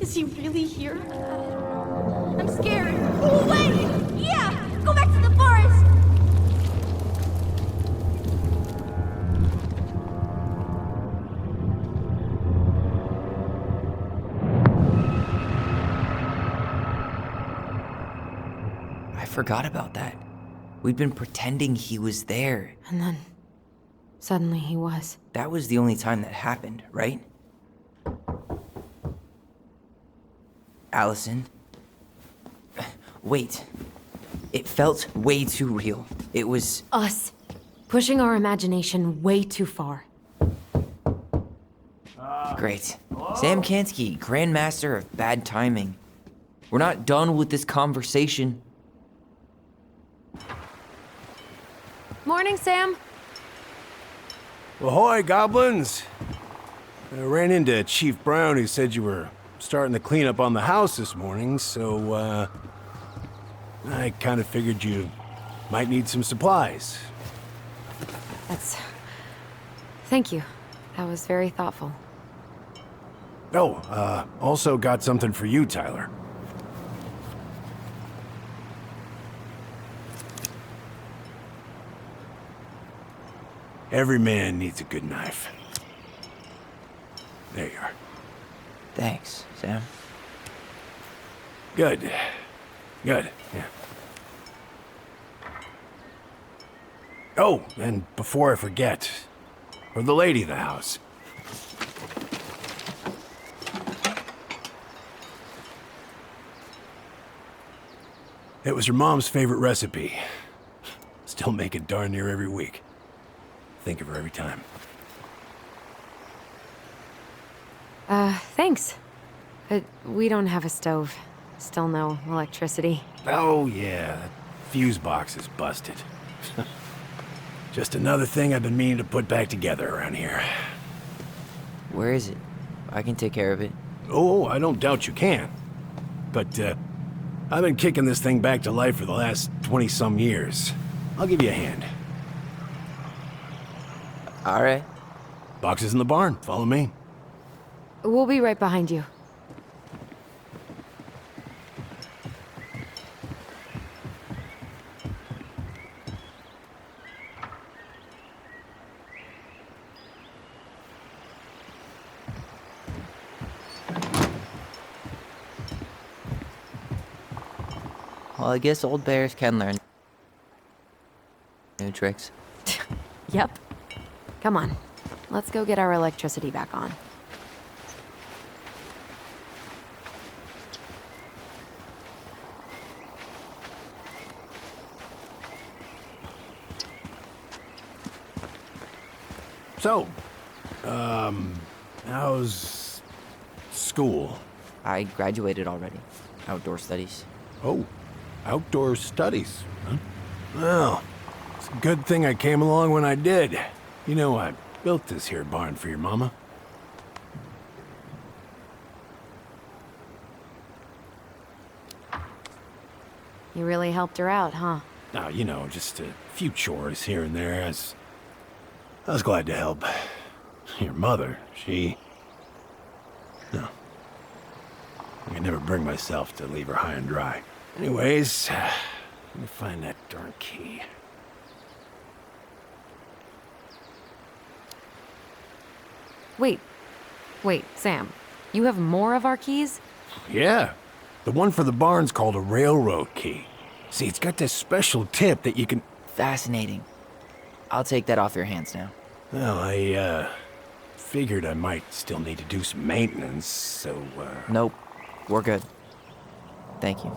Is he really here? I'm scared. Go away! Yeah! Go back to the forest! I forgot about that. We'd been pretending he was there. And then, suddenly he was. That was the only time that happened, right? Allison? Wait. It felt way too real. It was... Us. Pushing our imagination way too far. Great. Sam Kansky, Grandmaster of Bad Timing. We're not done with this conversation. Morning, Sam. Ahoy, goblins! I ran into Chief Brown, who said you were starting the cleanup on the house this morning, so, I kind of figured you might need some supplies. Thank you. That was very thoughtful. Oh, also got something for you, Tyler. Every man needs a good knife. There you are. Thanks, Sam. Good. Good, yeah. Oh, and before I forget, for the lady of the house. It was her mom's favorite recipe. Still make it darn near every week. Think of her every time. Thanks. But we don't have a stove. Still no electricity. Oh, yeah, that fuse box is busted. Just another thing I've been meaning to put back together around here. Where is it? I can take care of it. Oh, I don't doubt you can. But, I've been kicking this thing back to life for the last 20-some years. I'll give you a hand. All right. Box is in the barn. Follow me. We'll be right behind you. Well, I guess old bears can learn new tricks. Yep. Come on. Let's go get our electricity back on. So, how's school? I graduated already. Outdoor studies. Oh, outdoor studies, huh? Well, it's a good thing I came along when I did. You know, I built this here barn for your mama. You really helped her out, huh? Now, you know, just a few chores here and there. I was glad to help. Your mother, no. I could never bring myself to leave her high and dry. Anyways, let me find that darn key. Wait, Sam. You have more of our keys? Yeah, the one for the barn's called a railroad key. See, it's got this special tip that you can... Fascinating. I'll take that off your hands now. Well, I, figured I might still need to do some maintenance, so, Nope. We're good. Thank you.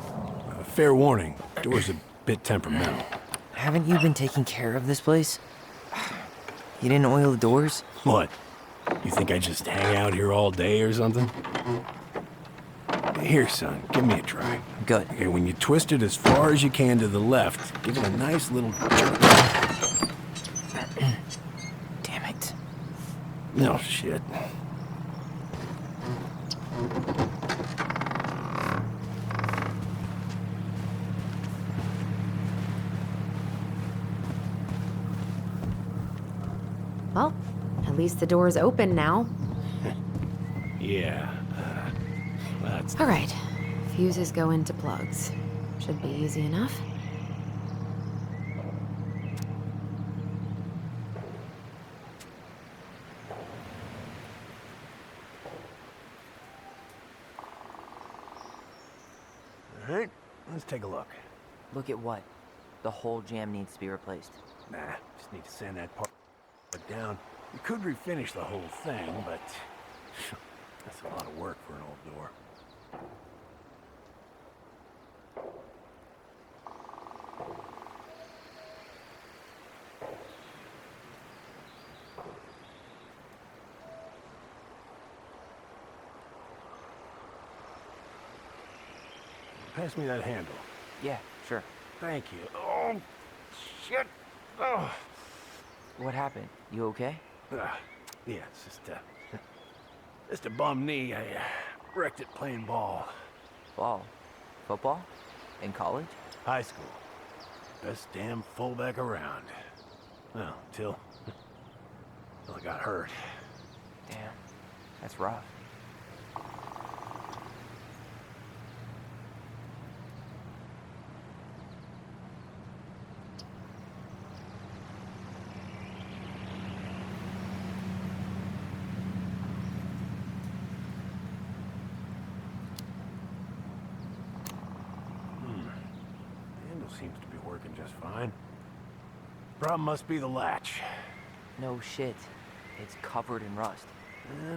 Fair warning, door's a bit temperamental. Haven't you been taking care of this place? You didn't oil the doors? What? You think I just hang out here all day or something? Here, son, give me a try. Good. Okay, when you twist it as far as you can to the left, give it a nice little jerk. Damn it. No shit. Well, at least the door's open now. Yeah. That's All right. Fuses go into plugs. Should be easy enough. all right. Let's take a look. Look at what? The whole jam needs to be replaced. Nah, just need to sand that part down. You could refinish the whole thing, but that's a lot of work for an old door. Pass me that handle. Yeah, sure. Thank you. Oh, shit. Oh. What happened? You okay? Yeah, it's just a bum knee. I wrecked it playing ball. Ball? Football? In college? High school. Best damn fullback around. Well, till I got hurt. Damn. That's rough. Seems to be working just fine. Problem must be the latch. No shit. It's covered in rust.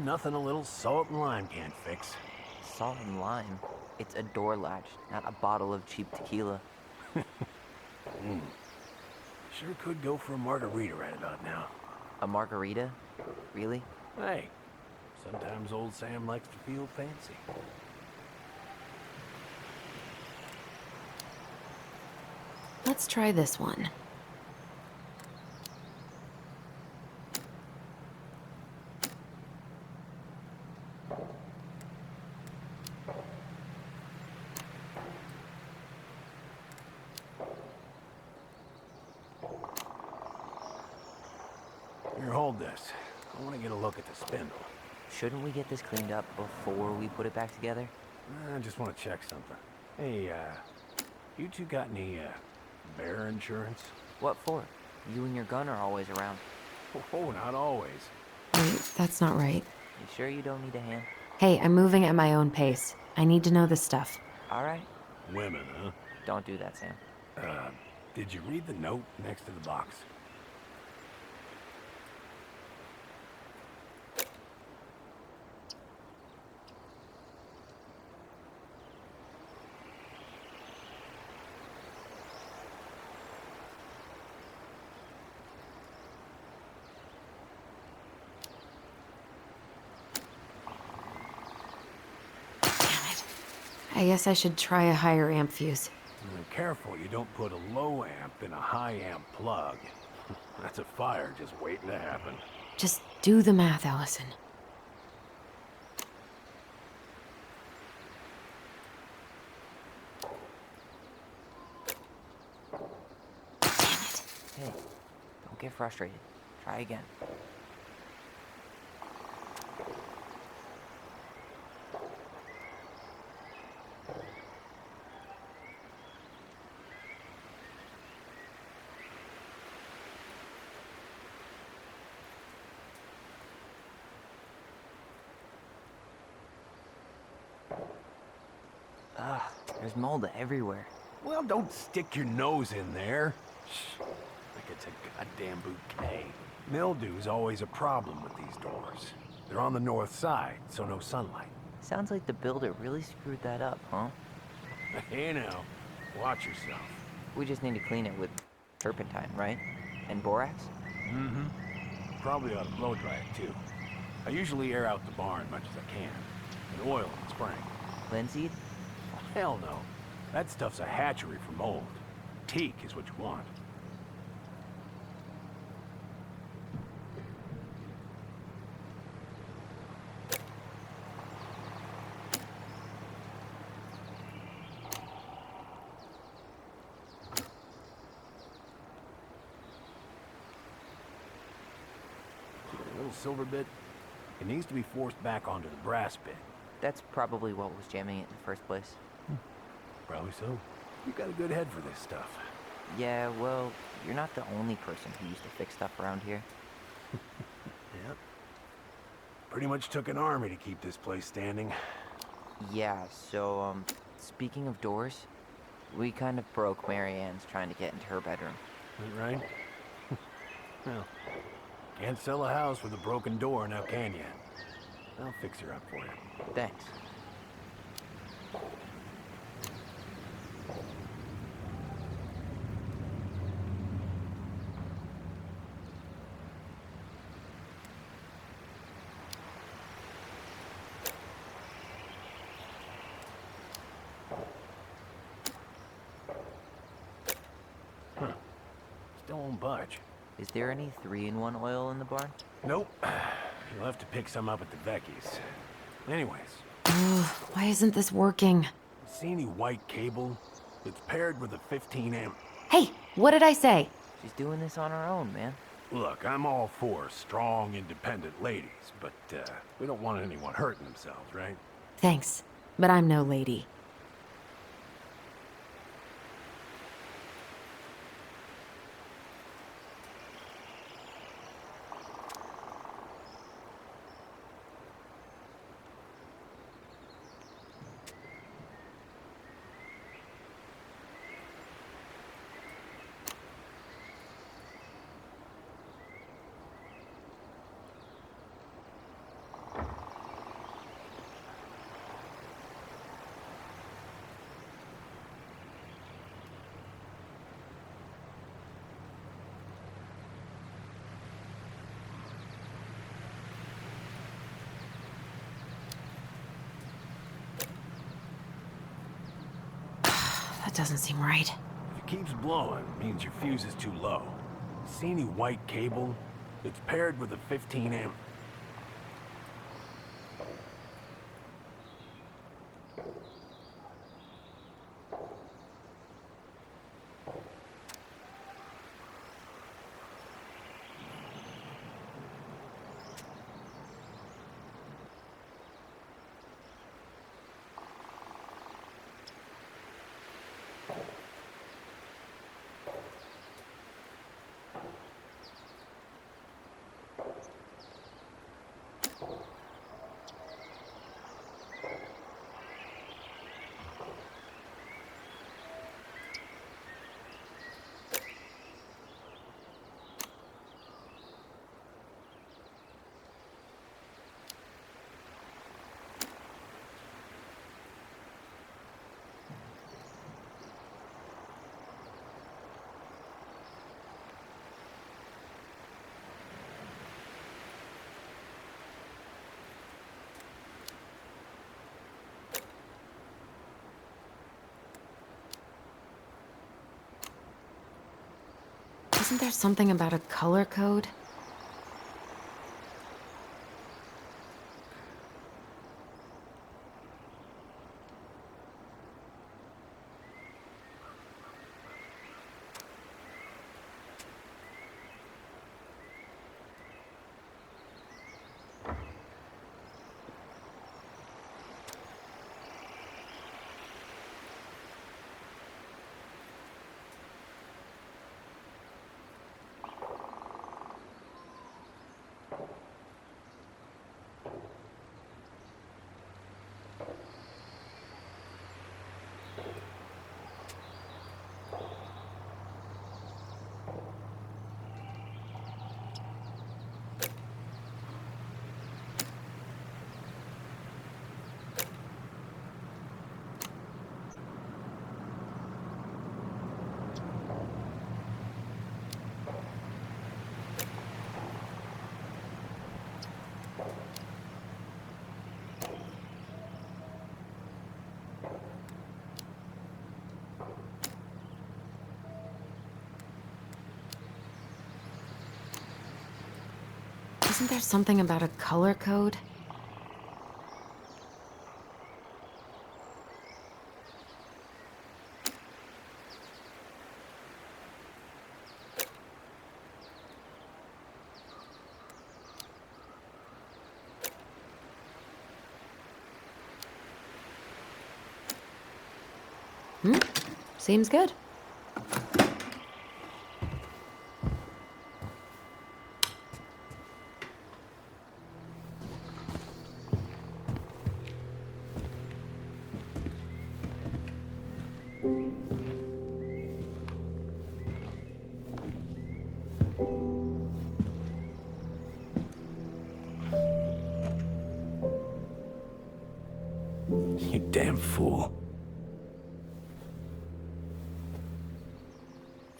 Nothing a little salt and lime can't fix. Salt and lime. It's a door latch, not a bottle of cheap tequila. Sure could go for a margarita right about now. A margarita? Really? Hey, sometimes old Sam likes to feel fancy. Let's try this one. Here, hold this. I want to get a look at the spindle. Shouldn't we get this cleaned up before we put it back together? I just want to check something. Hey, you two got any, bear insurance? What for? You and your gun are always around. Oh, not always. Wait, that's not right. You sure you don't need a hand? Hey, I'm moving at my own pace. I need to know this stuff. All right. Women, huh? Don't do that, Sam. Did you read the note next to the box? I guess I should try a higher amp fuse. Careful you don't put a low amp in a high amp plug. That's a fire just waiting to happen. Just do the math, Allison. Hey, don't get frustrated. Try again. Ugh, there's mold everywhere. Well, don't stick your nose in there. Shh, like it's a goddamn bouquet. Mildew's always a problem with these doors. They're on the north side, so no sunlight. Sounds like the builder really screwed that up, huh? Hey now, watch yourself. We just need to clean it with turpentine, right? And borax? Mm-hmm. Probably ought to blow dry it too. I usually air out the barn much as I can. And oil in the spring. Linseed? Hell no. That stuff's a hatchery for mold. Teak is what you want. See the little silver bit? It needs to be forced back onto the brass bit. That's probably what was jamming it in the first place. Probably so. You got a good head for this stuff. Yeah, well, you're not the only person who used to fix stuff around here. Yep. Pretty much took an army to keep this place standing. Yeah, so, speaking of doors, we kind of broke MarіAnne's trying to get into her bedroom. Is that right? Well, can't sell a house with a broken door now, can you? I'll fix her up for you. Thanks. Still won't budge. Is there any 3-in-1 oil in the barn? Nope. You'll have to pick some up at the Vecchi's. Anyways, Why isn't this working? see any white cable? It's paired with a 15 amp. Hey, what did I say? She's doing this on her own, man. Look, I'm all for strong, independent ladies, but we don't want anyone hurting themselves, right? Thanks, but I'm no lady. That doesn't seem right. If it keeps blowing, it means your fuse is too low. See any white cable? It's paired with a 15 amp. Isn't there something about a color code? Isn't there something about a color code? Seems good. You damn fool.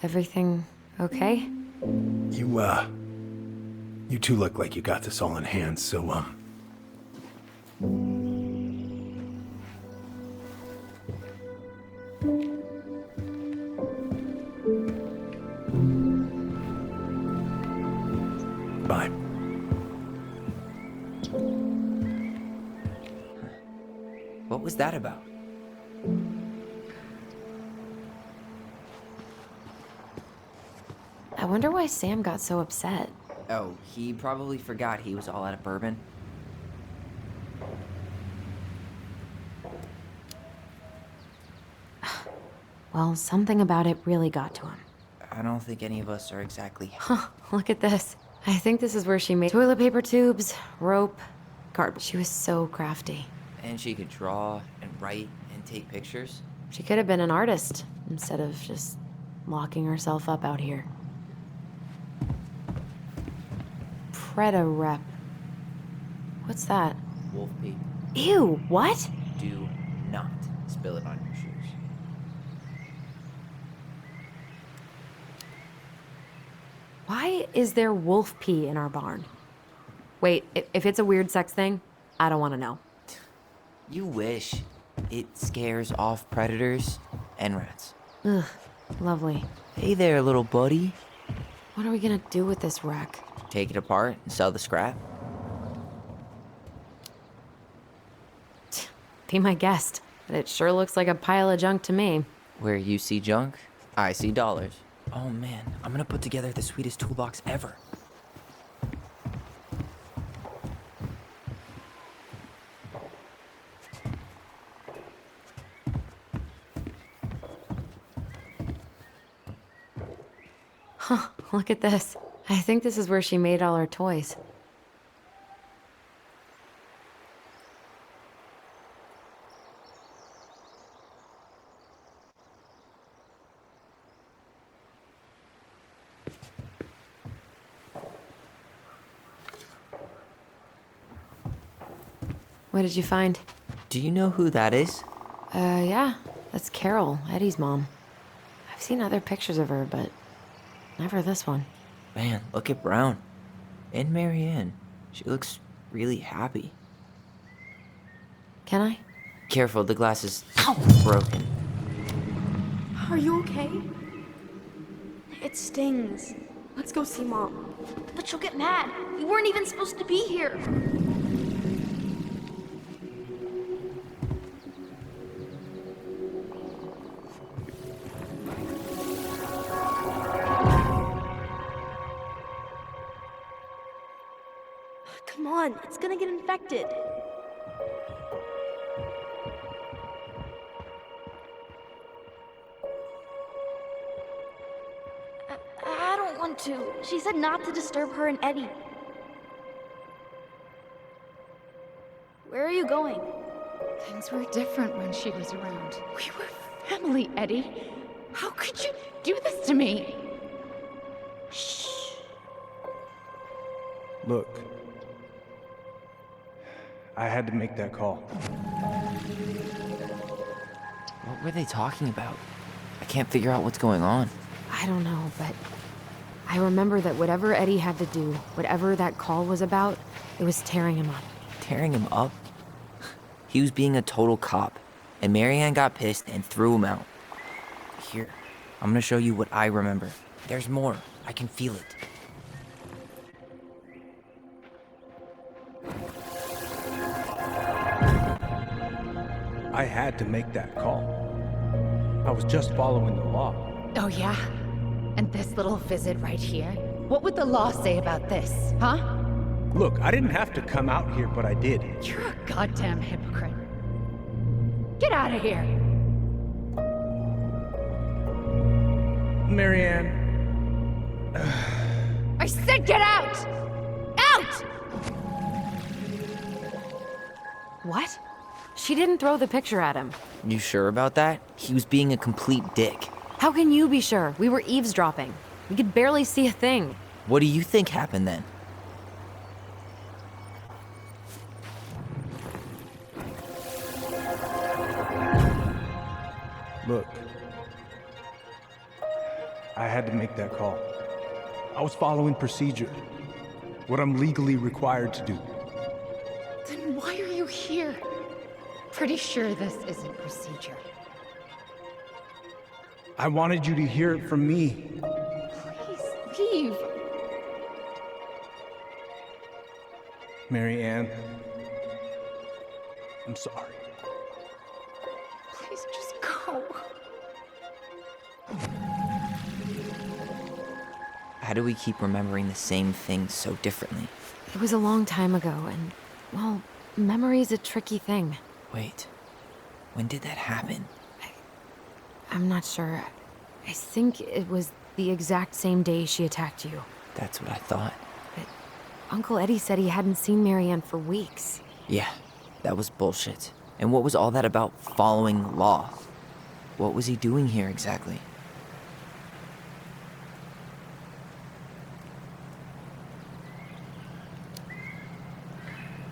Everything okay? You two look like you got this all in hand, so, bye. What was that about? I wonder why Sam got so upset. Oh, he probably forgot he was all out of bourbon. Well, something about it really got to him. I don't think any of us are exactly... Huh, look at this. I think this is where she made toilet paper tubes, rope, cardboard. She was so crafty. And she could draw and write and take pictures. She could have been an artist instead of just locking herself up out here. Preda rep. What's that? Wolf pee. Ew, what? Do not spill it on your shoes. Why is there wolf pee in our barn? Wait, if it's a weird sex thing, I don't want to know. You wish. It scares off predators and rats. Ugh, lovely. Hey there, little buddy. What are we gonna do with this wreck? Take it apart and sell the scrap. Be my guest, but it sure looks like a pile of junk to me. Where you see junk, I see dollars. Oh man, I'm gonna put together the sweetest toolbox ever. Huh, look at this. I think this is where she made all her toys. What did you find? Do you know who that is? Yeah, that's Carol, Eddie's mom. I've seen other pictures of her, but never this one. Man, look at Brown. And MarіAnnu. She looks really happy. Can I? Careful, the glass is broken. Are you okay? It stings. Let's go see Mom. But she'll get mad. We weren't even supposed to be here. Come on, it's gonna get infected. I don't want to. She said not to disturb her and Eddie. Where are you going? Things were different when she was around. We were family, Eddie. How could you do this to me? Shh. Look, I had to make that call. What were they talking about? I can't figure out what's going on. I don't know, but I remember that whatever Eddie had to do, whatever that call was about, it was tearing him up. Tearing him up? He was being a total cop, and MarіAnnu got pissed and threw him out. Here, I'm gonna show you what I remember. There's more. I can feel it. I had to make that call. I was just following the law. Oh, yeah? And this little visit right here? What would the law say about this, huh? Look, I didn't have to come out here, but I did. You're a goddamn hypocrite. Get out of here! MarieAnn. I said get out! Out! What? She didn't throw the picture at him. You sure about that? He was being a complete dick. How can you be sure? We were eavesdropping. We could barely see a thing. What do you think happened then? Look, I had to make that call. I was following procedure, what I'm legally required to do. Then why are you here? Pretty sure this isn't procedure. I wanted you to hear it from me. Please leave. MarieAnn, I'm sorry. Please just go. How do we keep remembering the same things so differently? It was a long time ago, and, well, memory's a tricky thing. Wait, when did that happen? I'm not sure. I think it was the exact same day she attacked you. That's what I thought. But Uncle Eddie said he hadn't seen MarieAnn for weeks. Yeah, that was bullshit. And what was all that about following law? What was he doing here exactly?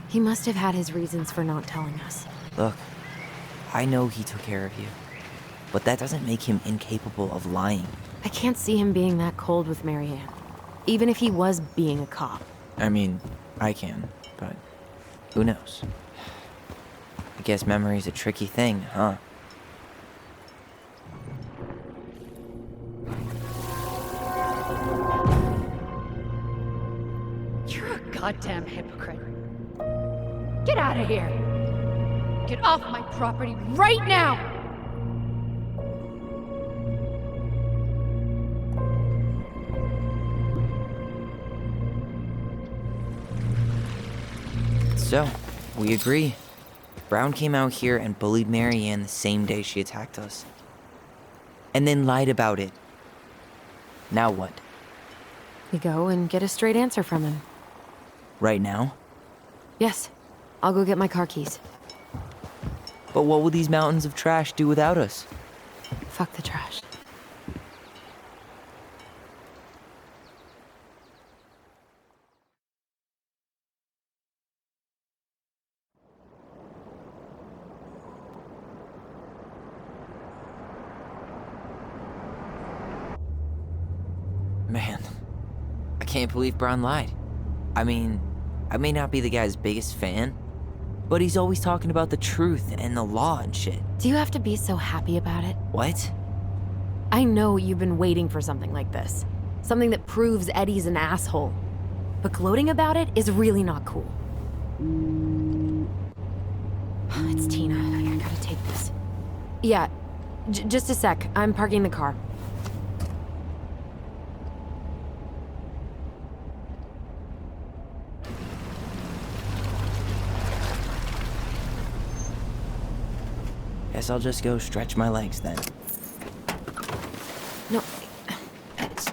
He must have had his reasons for not telling us. Look, I know he took care of you, but that doesn't make him incapable of lying. I can't see him being that cold with MarieAnn, even if he was being a cop. I mean, I can, but who knows? I guess memory's a tricky thing, huh? You're a goddamn hypocrite. Get out of here. Get off my property right now! So, we agree. Brown came out here and bullied MarieAnn the same day she attacked us. And then lied about it. Now what? We go and get a straight answer from him. Right now? Yes. I'll go get my car keys. But what will these mountains of trash do without us? Fuck the trash. Man, I can't believe Brown lied. I mean, I may not be the guy's biggest fan, but he's always talking about the truth and the law and shit. Do you have to be so happy about it? What? I know you've been waiting for something like this. Something that proves Eddie's an asshole. But gloating about it is really not cool. It's Tina. I gotta take this. Yeah, just a sec. I'm parking the car. Guess I'll just go stretch my legs then. No,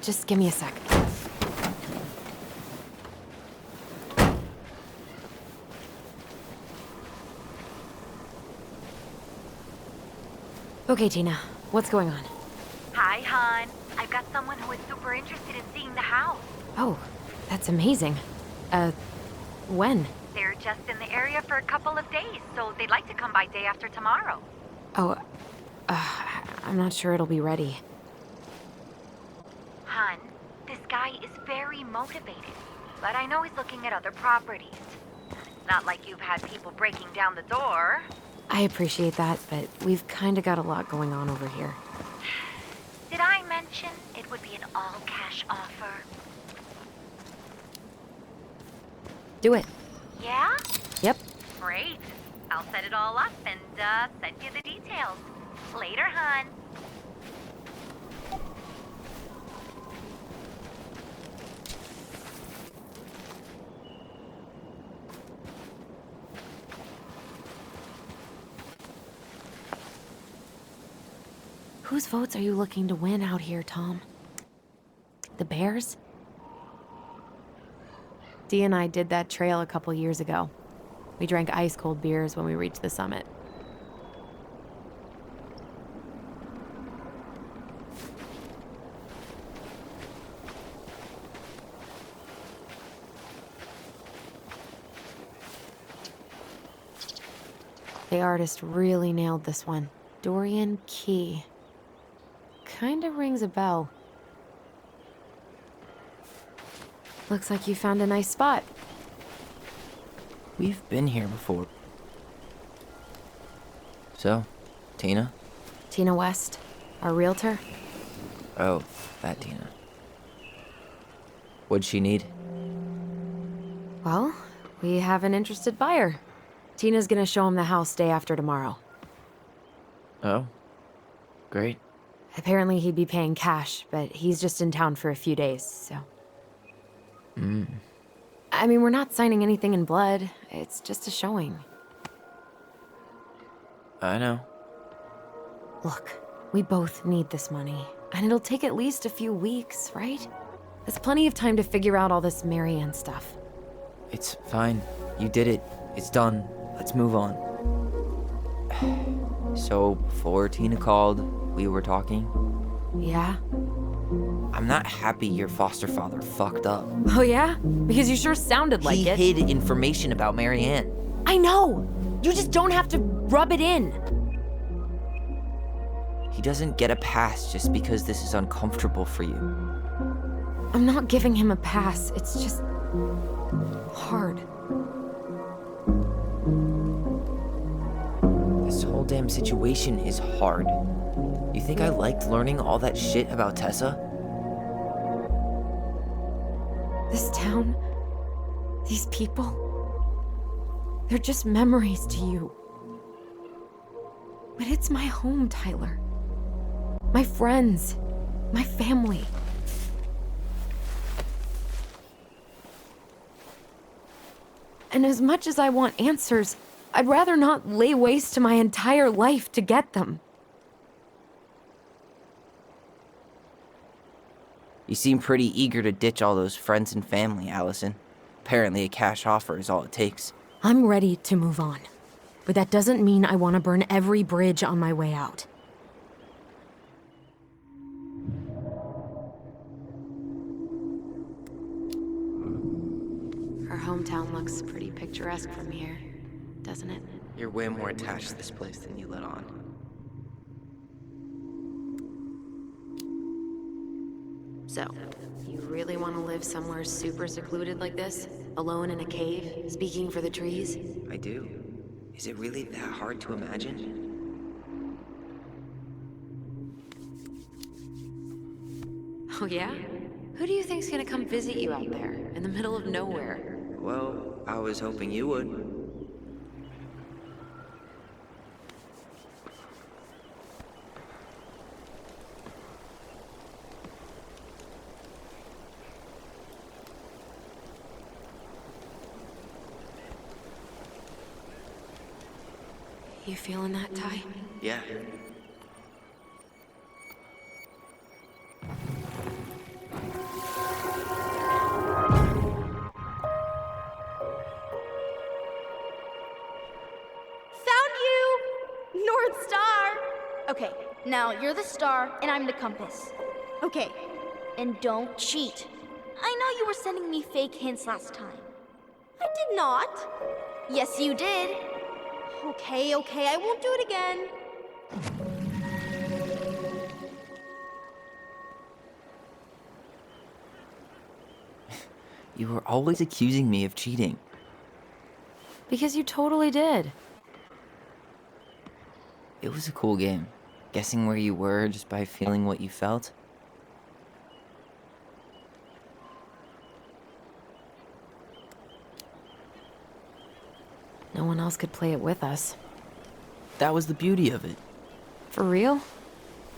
just give me a sec. Okay, Tina, what's going on? Hi, hon. I've got someone who is super interested in seeing the house. Oh, that's amazing. When? They're just in the area for a couple of days, so they'd like to come by day after tomorrow. Oh, I'm not sure it'll be ready. Hun, this guy is very motivated, but I know he's looking at other properties. It's not like you've had people breaking down the door. I appreciate that, but we've kind of got a lot going on over here. Did I mention it would be an all-cash offer? Do it. Yeah? Yep. Great. I'll set it all up and send you the details. Later, hun. Whose votes are you looking to win out here, Tom? The bears? Dee and I did that trail a couple years ago. We drank ice-cold beers when we reached the summit. The artist really nailed this one. Dorian Key. Kinda rings a bell. Looks like you found a nice spot. We've been here before. So, Tina? Tina West, our realtor. Oh, that Tina. What'd she need? Well, we have an interested buyer. Tina's gonna show him the house day after tomorrow. Oh, great. Apparently he'd be paying cash, but he's just in town for a few days, so... I mean, we're not signing anything in blood. It's just a showing. I know. Look, we both need this money, and it'll take at least a few weeks, right? There's plenty of time to figure out all this MarіAnn stuff. It's fine. You did it. It's done. Let's move on. So, before Tina called, we were talking. Yeah? I'm not happy your foster father fucked up. Oh yeah? Because you sure sounded like He it. hid information about MarіAnn. I know! You just don't have to rub it in. He doesn't get a pass just because this is uncomfortable for you. I'm not giving him a pass. It's just... hard. This whole damn situation is hard. You think I liked learning all that shit about Tessa? This town, these people, they're just memories to you. But it's my home, Tyler. My friends, my family. And as much as I want answers, I'd rather not lay waste to my entire life to get them. You seem pretty eager to ditch all those friends and family, Allison. Apparently a cash offer is all it takes. I'm ready to move on. But that doesn't mean I want to burn every bridge on my way out. Our hometown looks pretty picturesque from here, doesn't it? You're way more attached to this place than you let on. So, you really want to live somewhere super secluded like this? Alone in a cave, speaking for the trees? I do. Is it really that hard to imagine? Oh yeah? Who do you think's gonna come visit you out there, in the middle of nowhere? Well, I was hoping you would. You feeling that, Ty? Yeah. Found you! North Star! Okay, now you're the star and I'm the compass. Okay, and don't cheat. I know you were sending me fake hints last time. I did not. Yes, you did. Okay, I won't do it again. You were always accusing me of cheating. Because you totally did. It was a cool game. Guessing where you were just by feeling what you felt. No one else could play it with us. That was the beauty of it. For real?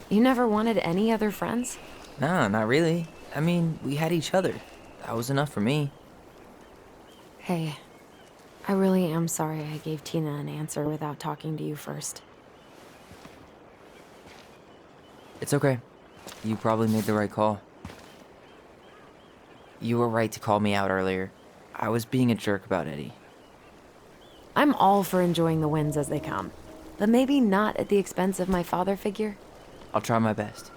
You never wanted any other friends? Nah, not really. I mean, we had each other. That was enough for me. Hey, I really am sorry I gave Tina an answer without talking to you first. It's okay. You probably made the right call. You were right to call me out earlier. I was being a jerk about Eddie. I'm all for enjoying the wins as they come, but maybe not at the expense of my father figure. I'll try my best.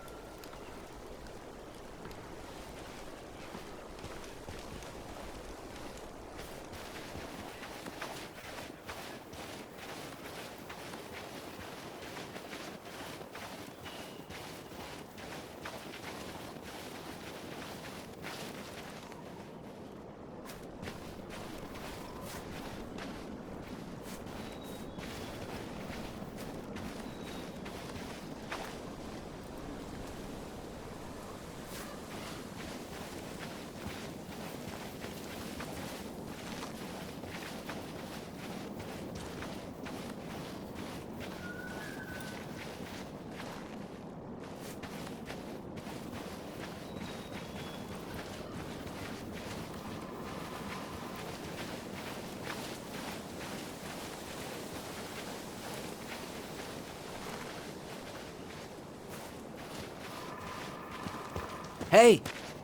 Hey,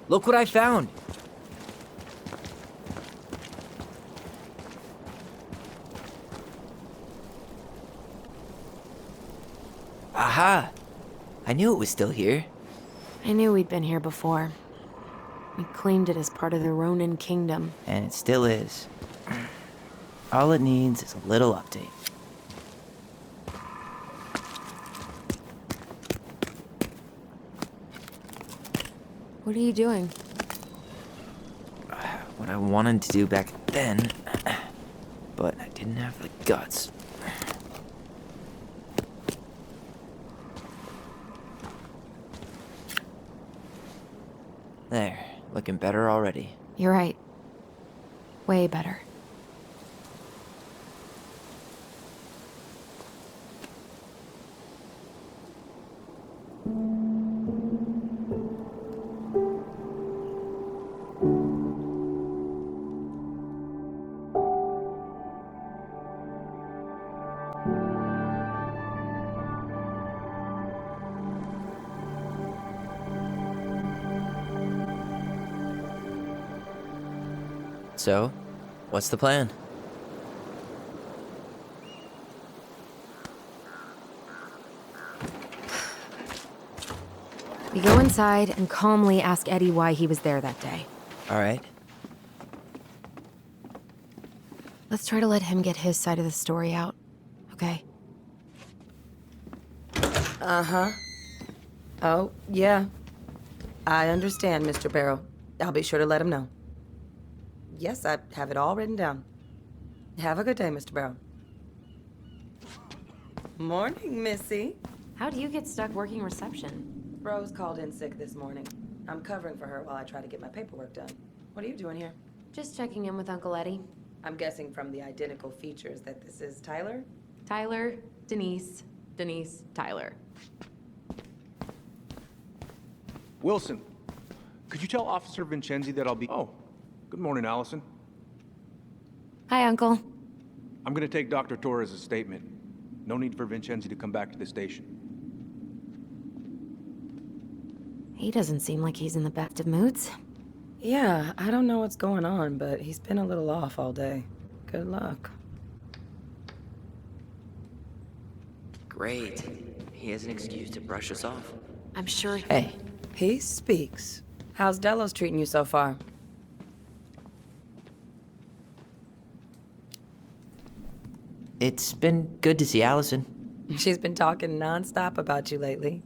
look what I found. Aha! I knew it was still here. I knew we'd been here before. We claimed it as part of the Ronin kingdom. And it still is. All it needs is a little update. What are you doing? What I wanted to do back then, but I didn't have the guts. There, looking better already. You're right. Way better. So, what's the plan? We go inside and calmly ask Eddie why he was there that day. All right. Let's try to let him get his side of the story out, okay? Uh-huh. Oh, yeah. I understand, Mr. Barrow. I'll be sure to let him know. Yes, I have it all written down. Have a good day, Mr. Barrow. Morning, Missy. How'd you get stuck working reception? Rose called in sick this morning. I'm covering for her while I try to get my paperwork done. What are you doing here? Just checking in with Uncle Eddie. I'm guessing from the identical features that this is Tyler? Tyler, Denise, Denise, Tyler. Wilson, could you tell Officer Vincenzi that I'll be... Oh, good morning, Allison. Hi, Uncle. I'm gonna take Dr. Torres' statement. No need for Vincenzi to come back to the station. He doesn't seem like he's in the best of moods. Yeah, I don't know what's going on, but he's been a little off all day. Good luck. Great. He has an excuse to brush us off. I'm sure. Hey, He speaks. How's Delos treating you so far? it's been good to see Allison. She's been talking nonstop about you lately.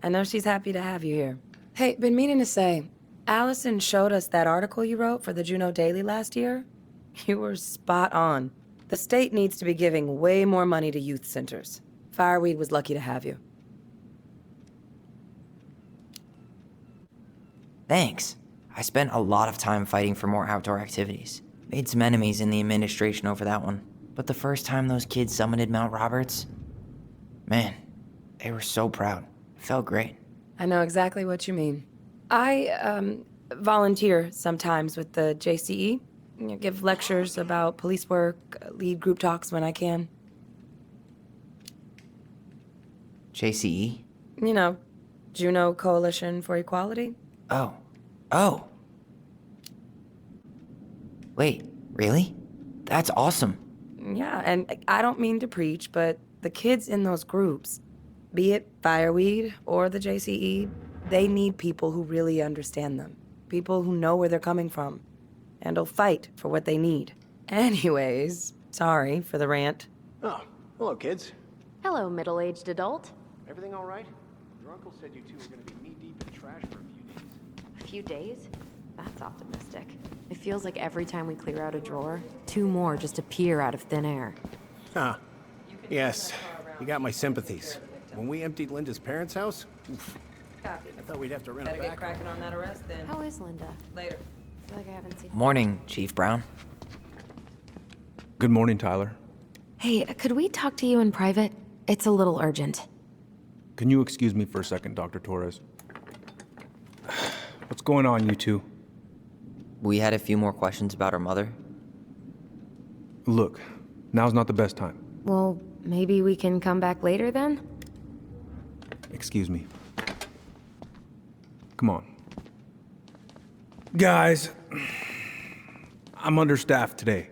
I know she's happy to have you here. Hey, been meaning to say, Allison showed us that article you wrote for the Juneau Daily last year. You were spot on. The state needs to be giving way more money to youth centers. Fireweed was lucky to have you. Thanks. I spent a lot of time fighting for more outdoor activities. Made some enemies in the administration over that one. But the first time those kids summited Mount Roberts, man, they were so proud. It felt great. I know exactly what you mean. I, volunteer sometimes with the JCE. You know, give lectures about police work, lead group talks when I can. JCE? You know, Juneau Coalition for Equality. Oh. Wait, really? That's awesome. Yeah, and I don't mean to preach, but the kids in those groups, be it Fireweed or the JCE, they need people who really understand them. People who know where they're coming from and will fight for what they need. Anyways, sorry for the rant. Oh, hello, kids. Hello, middle-aged adult. Everything all right? Your uncle said you two were going to be knee-deep in trash for a few days. A few days? That's optimistic. It feels like every time we clear out a drawer, 2 more just appear out of thin air. Huh. Yes, you got my sympathies. When we emptied Linda's parents' house, oof, I thought we'd have to rent a Better get back. cracking on that arrest then. How is Linda? Later. I feel like I haven't seen. Morning, Chief Brown. Good morning, Tyler. Hey, could we talk to you in private? It's a little urgent. Can you excuse me for a second, Dr. Torres? What's going on, you two? We had a few more questions about her mother. Look, now's not the best time. Well, maybe we can come back later then? Excuse me. Come on. Guys, I'm understaffed today.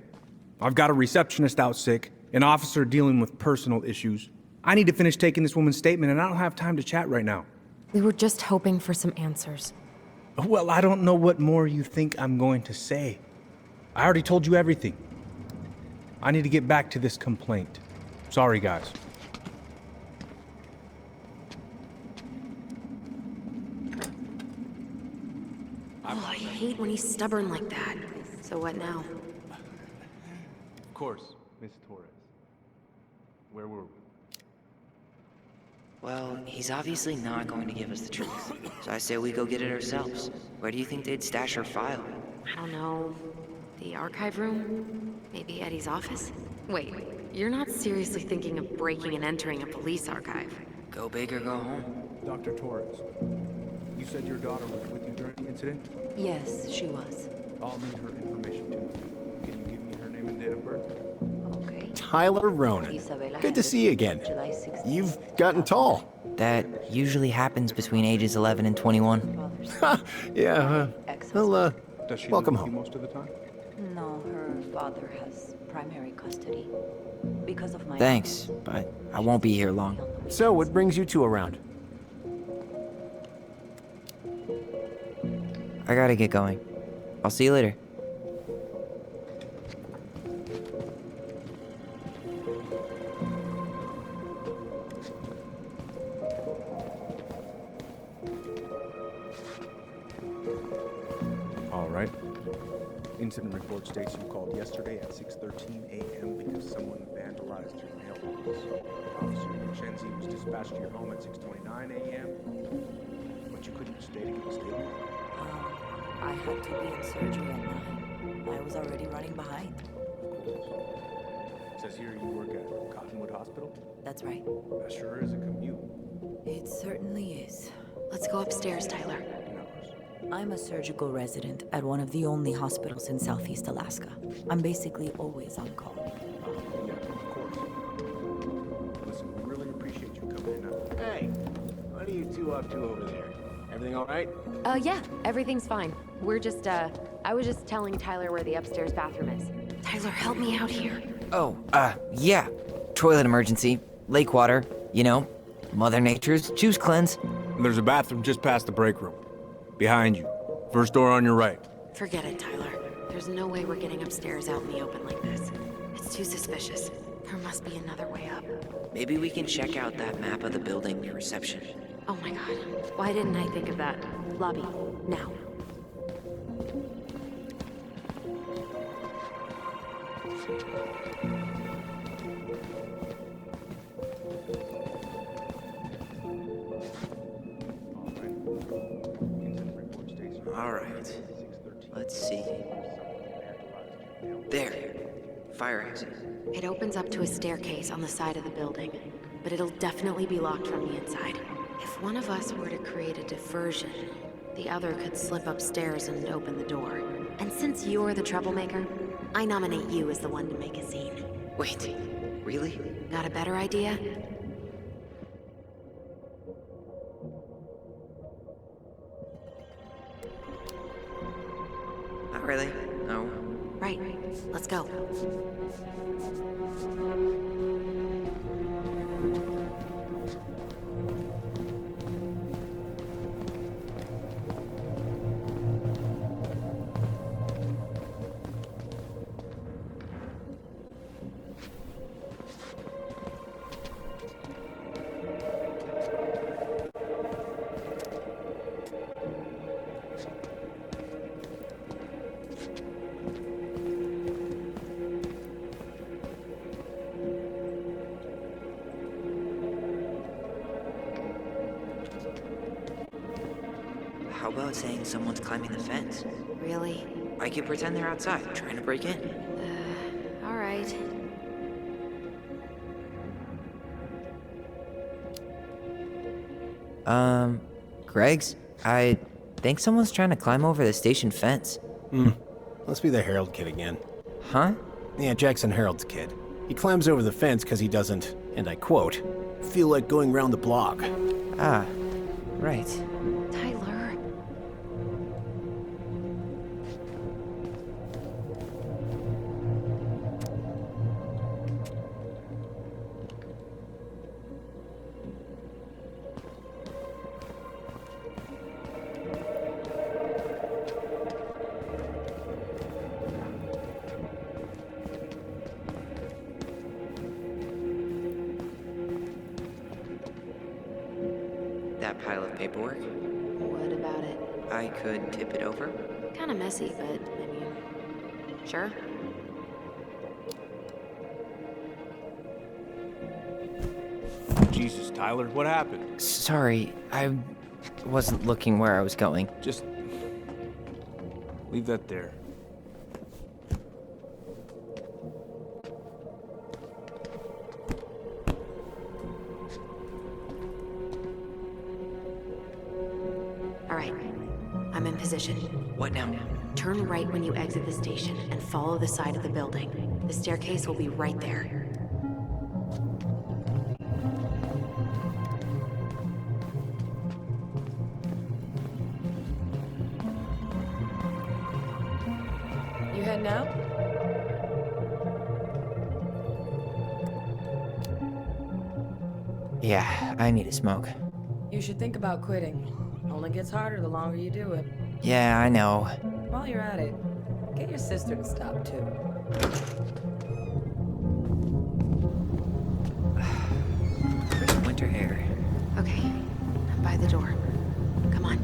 I've got a receptionist out sick, an officer dealing with personal issues. I need to finish taking this woman's statement, and I don't have time to chat right now. We were just hoping for some answers. Well, I don't know what more you think I'm going to say. I already told you everything. I need to get back to this complaint. Sorry, guys. Oh, I hate when he's stubborn like that. So what now? Of course, Miss Torres. Where were we? Well, he's obviously not going to give us the truth. So I say we go get it ourselves. Where do you think they'd stash her file? I don't know. The archive room? Maybe Eddie's office? Wait, you're not seriously thinking of breaking and entering a police archive? Go big or go home. Dr. Torres, you said your daughter was with you during the incident? Yes, she was. I'll need her information too. Can you give me her name and date of birth? Okay. Tyler Ronan. Isabella Good to see you again. July 16th. You've gotten tall. That usually happens between ages 11 and 21. Yeah, well, Does she welcome live with you home. most of the time? No, her father has primary custody. Because of my Thanks, but I won't be here long. So, what brings you two around? I gotta get going. I'll see you later. All right. Incident report states you called yesterday at 6:13 a.m. because someone vandalized your mailbox. Officer Vincenzi was dispatched to your home at 6:29 a.m. But you couldn't stay to give a statement. I had to be in surgery at 9. I was already running behind. Says here you work at Cottonwood Hospital. That's right. That sure is a commute. It certainly is. Let's go upstairs, Tyler. I'm a surgical resident at one of the only hospitals in Southeast Alaska. I'm basically always on call. Yeah, of course. Listen, we really appreciate you coming in. Hey, what are you two up to over there? Everything all right? Yeah, everything's fine. I was just telling Tyler where the upstairs bathroom is. Tyler, help me out here. Oh, yeah. Toilet emergency, lake water, you know, Mother Nature's juice cleanse. There's a bathroom just past the break room. Behind you. First door on your right. Forget it, Tyler. There's no way we're getting upstairs out in the open like this. It's too suspicious. There must be another way up. Maybe we can check out that map of the building near reception. Oh my god. Why didn't I think of that? Lobby, now. All right. Let's see. There. Fire exit. It opens up to a staircase on the side of the building, but it'll definitely be locked from the inside. If one of us were to create a diversion, the other could slip upstairs and open the door. And since you're the troublemaker, I nominate you as the one to make a scene. Wait, really? Got a better idea? Not really. No. Right. Let's go. How about saying someone's climbing the fence? Really? I could pretend they're outside, trying to break in. All right. Greg's? I think someone's trying to climb over the station fence. Must be the Harold kid again. Huh? Yeah, Jackson Harold's kid. He climbs over the fence because he doesn't, and I quote, feel like going round the block. Ah, right. Tyler. That pile of paperwork? What about it? I could tip it over. Kind of messy, but I mean, sure. Jesus, Tyler, what happened? Sorry, I wasn't looking where I was going. Just leave that there. All right. I'm in position. What now? Turn right when you exit the station and follow the side of the building. The staircase will be right there. You heading out? Yeah, I need a smoke. You should think about quitting. Only gets harder the longer you do it. Yeah, I know. While you're at it, get your sister to stop too. Crisp winter air. Okay. I'm by the door. Come on.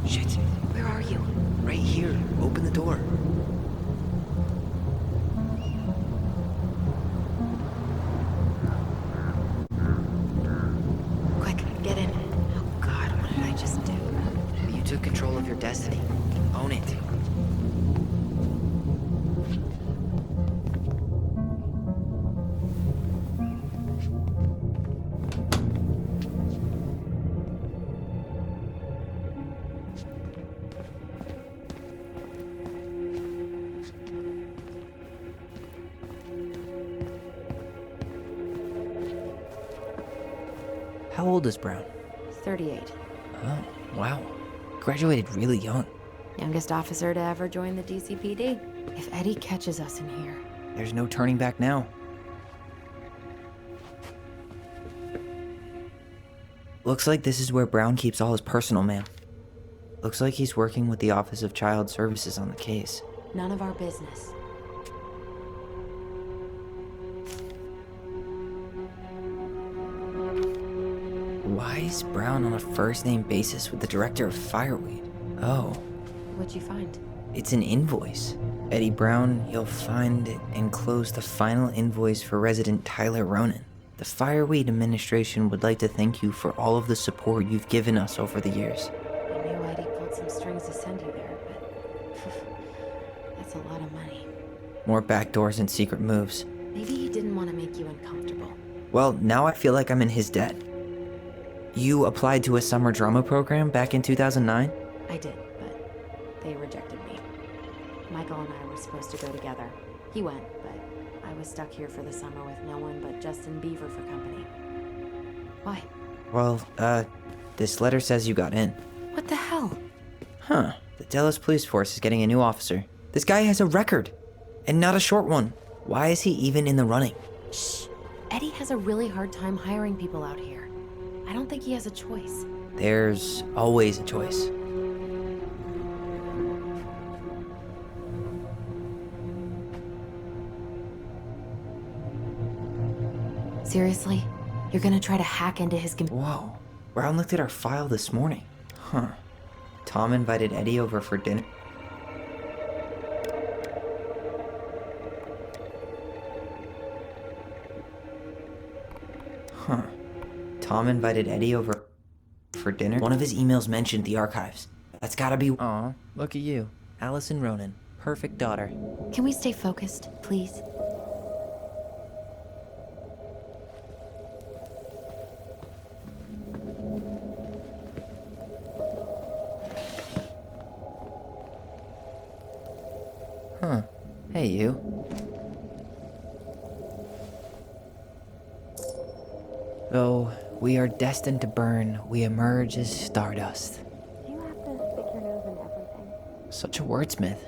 Shit. Where are you? Right here. Open the door. Quick, get in. Oh God, what did I just do? You took control of your destiny. Own it. How old is Brown? 38. Oh, wow. Graduated really young. Youngest officer to ever join the DCPD. If Eddie catches us in here. There's no turning back now. Looks like this is where Brown keeps all his personal mail. Looks like he's working with the Office of Child Services on the case. None of our business. Why is Brown on a first-name basis with the director of Fireweed? Oh, What'd you find? it's an invoice. Eddie Brown, you'll find enclosed the final invoice for resident Tyler Ronan. The Fireweed administration would like to thank you for all of the support you've given us over the years. I knew Eddie pulled some strings to send you there, but that's a lot of money. More backdoors and secret moves. Maybe he didn't want to make you uncomfortable. Well, now I feel like I'm in his debt. You applied to a summer drama program back in 2009? I did, but they rejected me. Michael and I were supposed to go together. He went, but I I was stuck here for the summer with no one but Justin Beaver for company. Why? Well, this letter says you got in. What the hell? Huh. The Delos Police Force is getting a new officer. This guy has a record, and not a short one. Why is he even in the running? Shh. Eddie has a really hard time hiring people out here. I don't think he has a choice. There's always a choice. Seriously? You're gonna try to hack into his Whoa. Brown looked at our file this morning. Huh. Tom invited Eddie over for dinner. Huh. Tom invited Eddie over for dinner. One of his emails mentioned the archives. That's gotta be. Aw, look at you. Allison Ronan. Perfect daughter. Can we stay focused, please? Huh. Hey, you. Though we are destined to burn, we emerge as stardust. Do you have to stick your nose in everything? Such a wordsmith.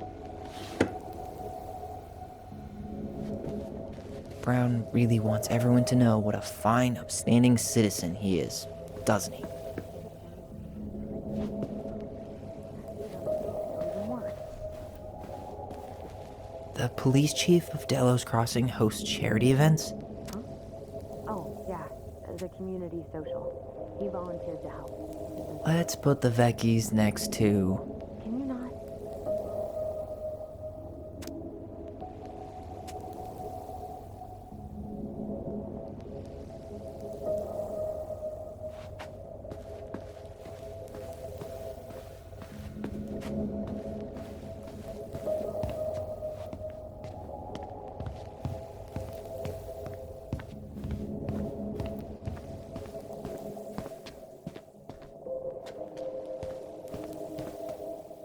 Brown really wants everyone to know what a fine, upstanding citizen he is, doesn't he? The police chief of Delos Crossing hosts charity events? Oh, yeah. The community social. He volunteered to help. Let's put the Vecchies next to... Can you not?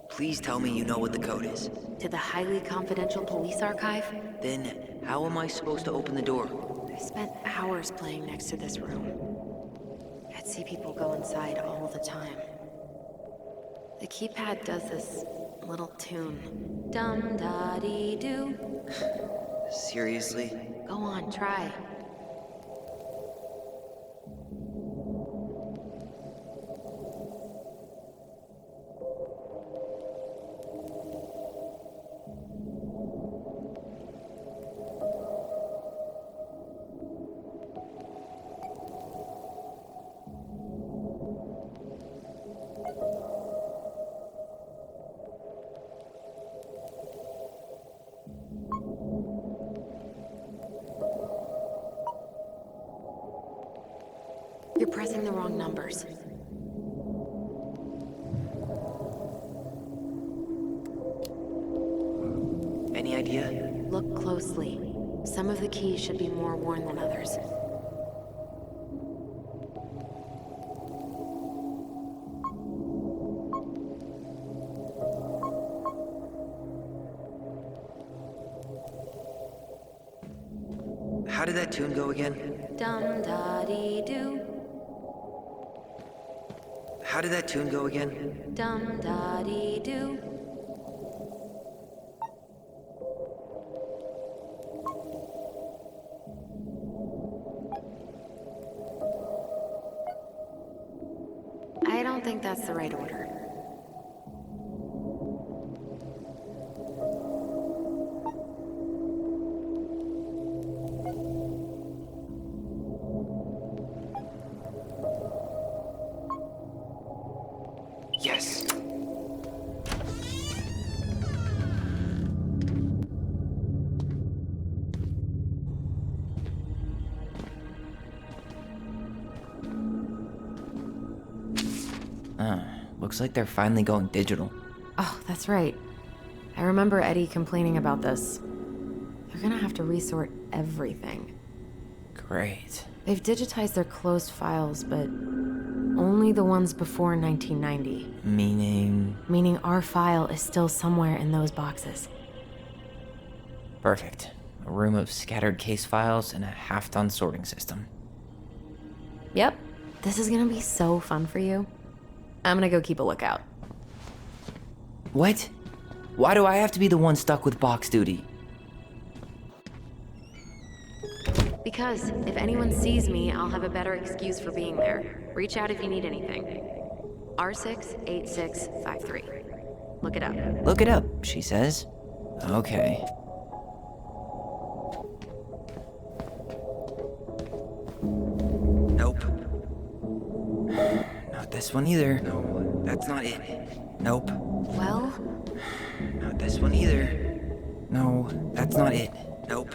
Please tell me you know what the code is. To the highly confidential police archive? Then, how am I supposed to open the door? I spent hours playing next to this room. I'd see people go inside all the time. The keypad does this little tune. Dum-da-dee-doo. Seriously? Go on, try. You're pressing the wrong numbers. Any idea? Look closely. Some of the keys should be more worn than others. How did that tune go again? Dum-da-dee-doo. How did that tune go again? Dum-da-dee-doo. I don't think that's the right order. Yes. Looks like they're finally going digital. Oh, that's right. I remember Eddie complaining about this. They're gonna have to resort everything. Great. They've digitized their closed files, but only the ones before 1990. Meaning? Meaning our file is still somewhere in those boxes. Perfect. a room of scattered case files, and a half-done sorting system. Yep, this is gonna be so fun for you. I'm gonna go keep a lookout. What? Why do I have to be the one stuck with box duty? Because if anyone sees me, I'll have a better excuse for being there. Reach out if you need anything. R68653. Look it up. Look it up, she says. Okay. Nope. Not this one either. No, that's not it. Nope. Well, Not this one either. No, that's not it. Nope.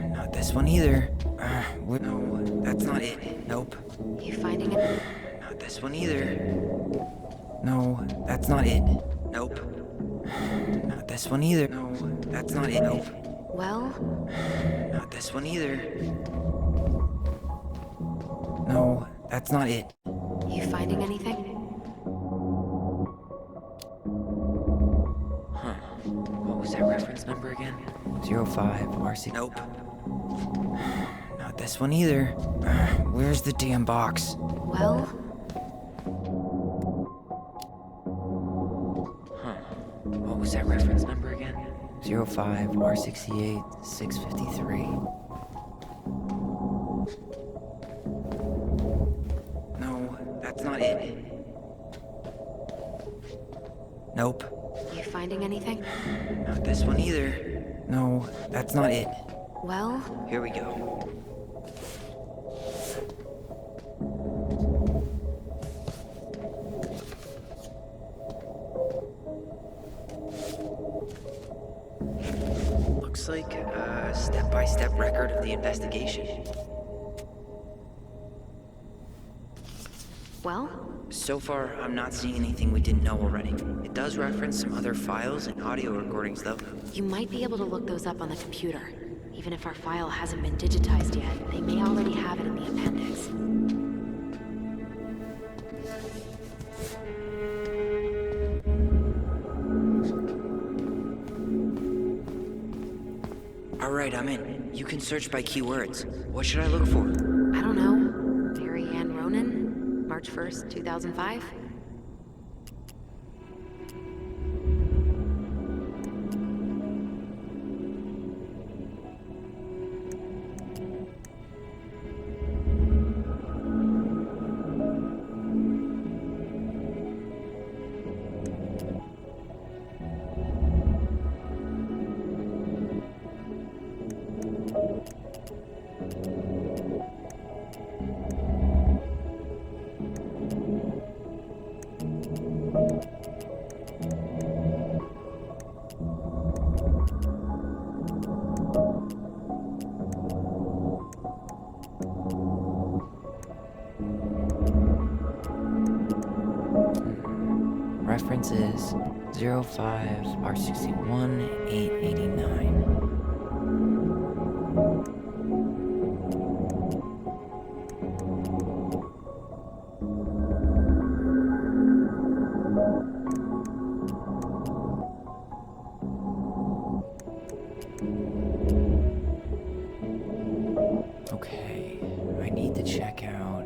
Not this one either. No, that's not it. Nope. you finding it? Not this one either. No, that's not it. Nope. Not this one either. No, that's not it. Nope. Well, Not this one either. No, that's not it. you finding anything? What was that reference number again? 05R6. Nope. Not this one either. Where's the damn box? Well, What was that reference number again? 05R68 653. No, that's not it. Nope. you finding anything? Not this one either. No, that's not it. Well, Here we go. Looks like a step-by-step record of the investigation. well, So far, I'm not seeing anything we didn't know already. It does reference some other files and audio recordings, though. you might be able to look those up on the computer. Even if our file hasn't been digitized yet, they may already have it in the appendix. Alright, I'm in. You can search by keywords. What should I look for? I don't know. Marianne Ronan? March 1st, 2005? Reference is 05R61 889. Okay, I need to check out.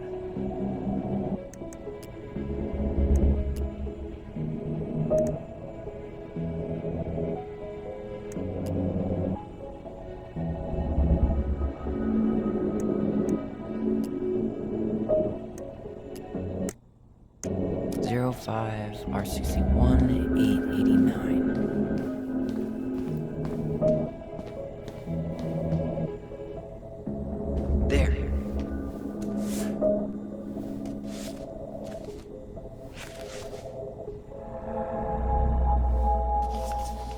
Zero 05 R61 889. There.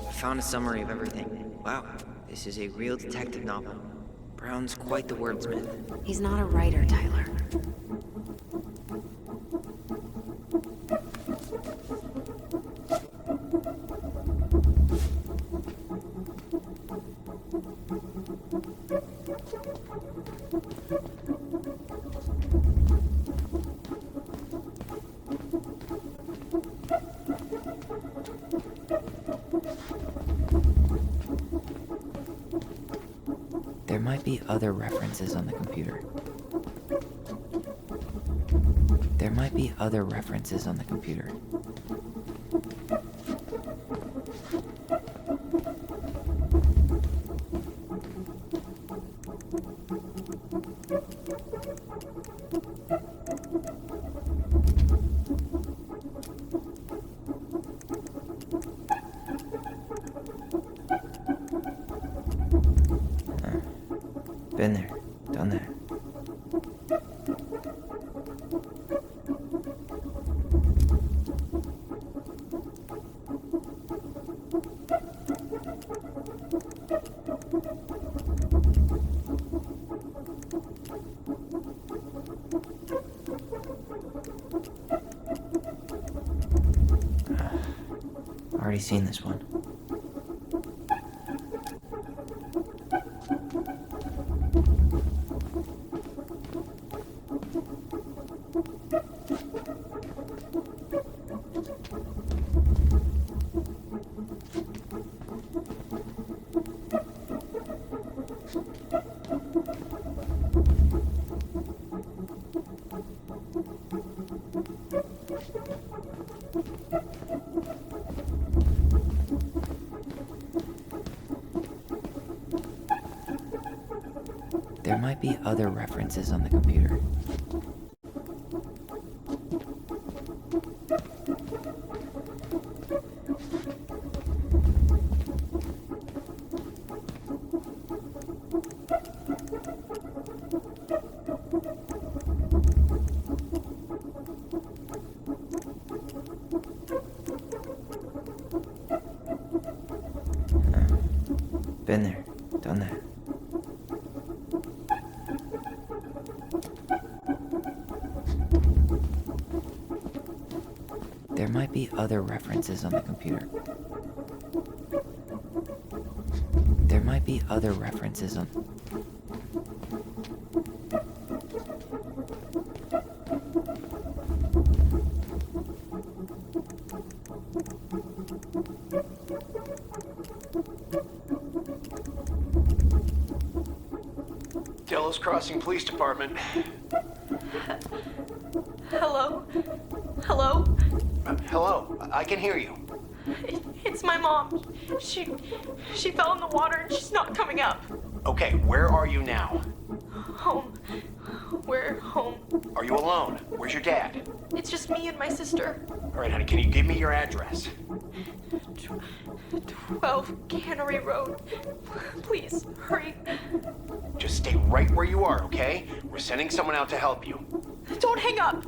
I found a summary of everything. Wow, this is a real detective novel. Brown's quite the wordsmith. He's not a writer, Tyler. might be other references on the computer. There might be other references on the computer. Been there, done that. Already seen this one. There might be other references on the computer. Been there, done that. There might be other references on the computer. There might be other references on... Delos Crossing Police Department. Hello? Hello? Hello, I can hear you. It's my mom. She fell in the water and she's not coming up. Okay, where are you now? Home. We're home. Are you alone? Where's your dad? It's just me and my sister. All right, honey, can you give me your address? 12 Cannery Road. Please, hurry. Just stay right where you are, okay? We're sending someone out to help you. Don't hang up.